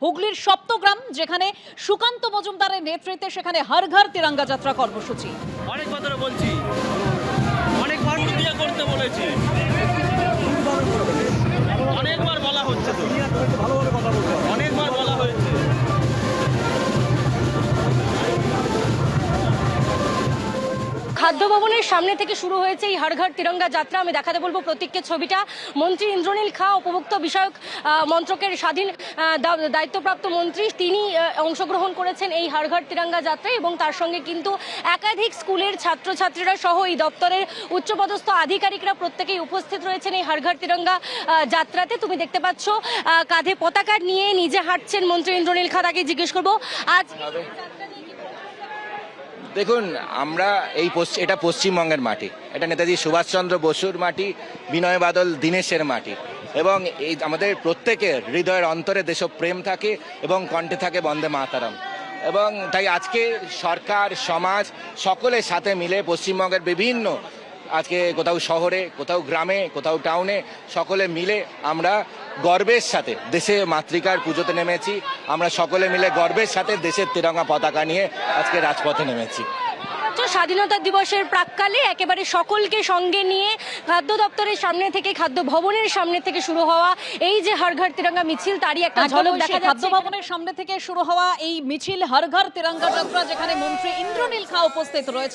হুগলির সপ্তগ্রাম, যেখানে সুকান্ত মজুমদারের নেতৃত্বে সেখানে হর ঘর তিরঙ্গা যাত্রা কর্মসূচি। অনেক কথা বলছি, অনেকবার দিয়ে করতে বলেছি, অনেকবার বলা হচ্ছে, তো অনেকবার বলা হয়েছে। খাদ্য ভবনের সামনে থেকে শুরু হয়েছে এই হর ঘর তিরঙ্গা যাত্রা। আমি দেখাতে বলবো প্রতীককে ছবিটা। মন্ত্রী ইন্দ্রনীল খা, উপভোক্ত বিষয়ক মন্ত্রকের স্বাধীন দায়িত্বপ্রাপ্ত মন্ত্রী, তিনি অংশগ্রহণ করেছেন এই হর ঘর তিরঙ্গা যাত্রায় এবং তার সঙ্গে কিন্তু একাধিক স্কুলের ছাত্রছাত্রীরা সহ এই দপ্তরের উচ্চপদস্থ আধিকারিকরা প্রত্যেকেই উপস্থিত রয়েছেন এই হর ঘর তিরঙ্গা যাত্রাতে। তুমি দেখতে পাচ্ছ কাঁধে পতাকা নিয়ে নিজে হাঁটছেন মন্ত্রী ইন্দ্রনীল খা। তাকে জিজ্ঞেস করবো আজ দেখুন, আমরা এটা পশ্চিমবঙ্গের মাটি, এটা নেতাজি সুভাষচন্দ্র বসুর মাটি, বিনয় বাদল দীনেশের মাটি, এবং এই আমাদের প্রত্যেকের হৃদয়ের অন্তরে দেশপ্রেম থাকে এবং কণ্ঠে থাকে বন্দে মাতরম। এবং তাই আজকে সরকার, সমাজ সকলের সাথে মিলে পশ্চিমবঙ্গের বিভিন্ন, আজকে কোথাও শহরে, কোথাও গ্রামে, কোথাও টাউনে, সকলে মিলে আমরা গর্বের সাথে দেশে মাতৃকার পুজোতে নেমেছি। আমরা সকলে মিলে গর্বের সাথে দেশের তিরঙ্গা পতাকা নিয়ে আজকে রাজপথে নেমেছি। স্বাধীনতা দিবসের প্রাক্কালে একেবারে সকলকে সঙ্গে নিয়ে খাদ্য দপ্তরের সামনে থেকে, খাদ্য ভবনের সামনে থেকে শুরু হওয়া এই যে হর ঘর তিরঙ্গা মিছিল, তারই একটা ঝলক দেখা যাচ্ছে। খাদ্য ভবনের সামনে থেকে শুরু হওয়া এই মিছিল হর ঘর তিরঙ্গা যাত্রা, যেখানে মন্ত্রী ইন্দ্রনীল খা উপস্থিত রয়েছে।